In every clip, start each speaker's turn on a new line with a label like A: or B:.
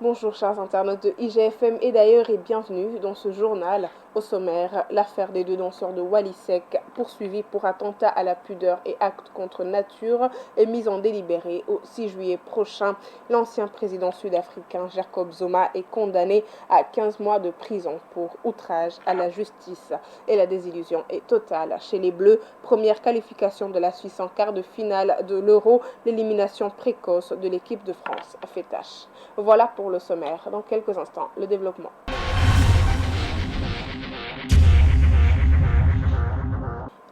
A: Bonjour chers internautes de IGFM et d'ailleurs et bienvenue dans ce journal. Au sommaire, l'affaire des deux danseurs de Wally Seck, poursuivis pour attentat à la pudeur et acte contre nature, est mise en délibéré au 6 juillet prochain. L'ancien président sud-africain Jacob Zuma est condamné à 15 mois de prison pour outrage à la justice. Et la désillusion est totale chez les Bleus. Première qualification de la Suisse en quart de finale de l'Euro, l'élimination précoce de l'équipe de France a fait tâche. Voilà pour le sommaire. Dans quelques instants, le développement.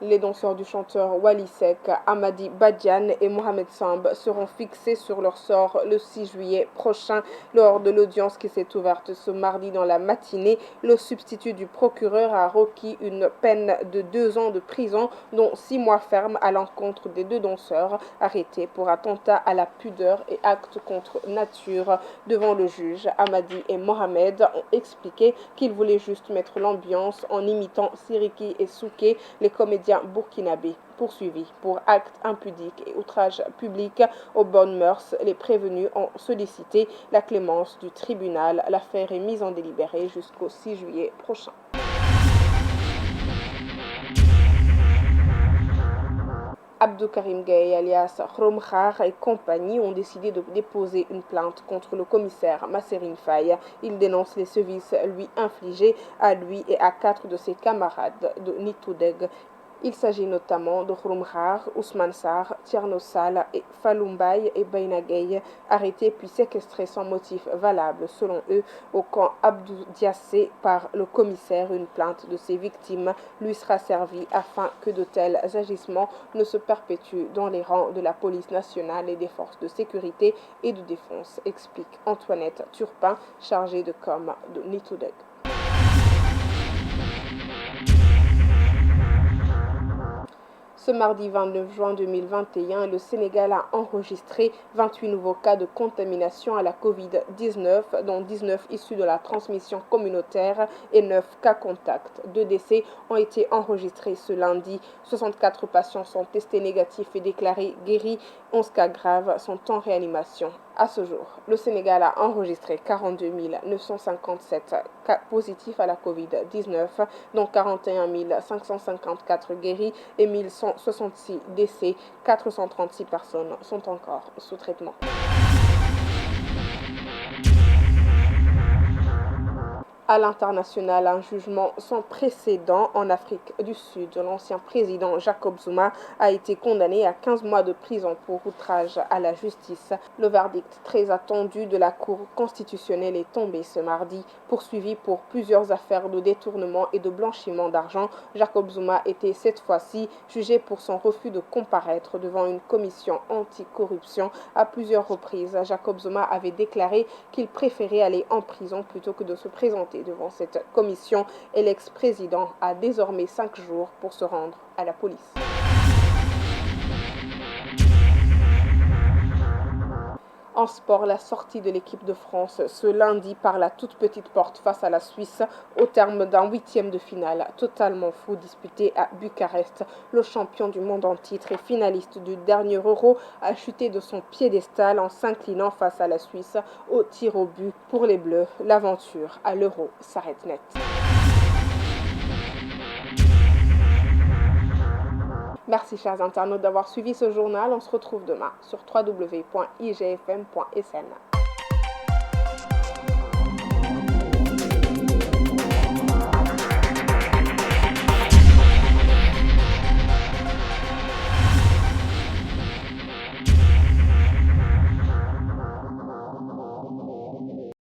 A: Les danseurs du chanteur Wally Seck, Amadi Badiane et Mohamed Samb seront fixés sur leur sort le 6 juillet prochain. Lors de l'audience qui s'est ouverte ce mardi dans la matinée, le substitut du procureur a requis une peine de 2 ans de prison, dont 6 mois fermes à l'encontre des deux danseurs arrêtés pour attentat à la pudeur et acte contre nature. Devant le juge, Amadi et Mohamed ont expliqué qu'ils voulaient juste mettre l'ambiance en imitant Siriki et Souké, les comédiens burkinabés poursuivis pour actes impudiques et outrage public aux bonnes mœurs. Les prévenus ont sollicité la clémence du tribunal. L'affaire est mise en délibéré jusqu'au 6 juillet prochain. Abdou Karim Gueye alias Khar et compagnie ont décidé de déposer une plainte contre le commissaire Masserine Faye. Il dénonce les sévices lui infligés à lui et à 4 de ses camarades de Nitoudeg. Il s'agit notamment de Khar, Ousmane Sarr, Tierno Sall et Falumbaye et Beina Gueye, arrêtés puis séquestrés sans motif valable selon eux au camp Abdou Diassé par le commissaire. Une plainte de ses victimes lui sera servie afin que de tels agissements ne se perpétuent dans les rangs de la police nationale et des forces de sécurité et de défense, explique Antoinette Turpin, chargée de com de Nitoudeg. Ce mardi 29 juin 2021, le Sénégal a enregistré 28 nouveaux cas de contamination à la Covid-19, dont 19 issus de la transmission communautaire et 9 cas contacts. 2 décès ont été enregistrés ce lundi. 64 patients sont testés négatifs et déclarés guéris. 11 cas graves sont en réanimation. À ce jour, le Sénégal a enregistré 42 957 cas positifs à la Covid-19, dont 41 554 guéris et 1166 décès. 436 personnes sont encore sous traitement. À l'international, un jugement sans précédent en Afrique du Sud. L'ancien président Jacob Zuma a été condamné à 15 mois de prison pour outrage à la justice. Le verdict très attendu de la Cour constitutionnelle est tombé ce mardi. Poursuivi pour plusieurs affaires de détournement et de blanchiment d'argent, Jacob Zuma était cette fois-ci jugé pour son refus de comparaître devant une commission anticorruption. À plusieurs reprises, Jacob Zuma avait déclaré qu'il préférait aller en prison plutôt que de se présenter devant cette commission, et l'ex-président a désormais 5 jours pour se rendre à la police. En sport, la sortie de l'équipe de France ce lundi par la toute petite porte face à la Suisse au terme d'un 8e de finale totalement fou disputé à Bucarest. Le champion du monde en titre et finaliste du dernier Euro a chuté de son piédestal en s'inclinant face à la Suisse au tir au but. Pour les Bleus, l'aventure à l'Euro s'arrête net. Merci chers internautes d'avoir suivi ce journal. On se retrouve demain sur www.igfm.sn.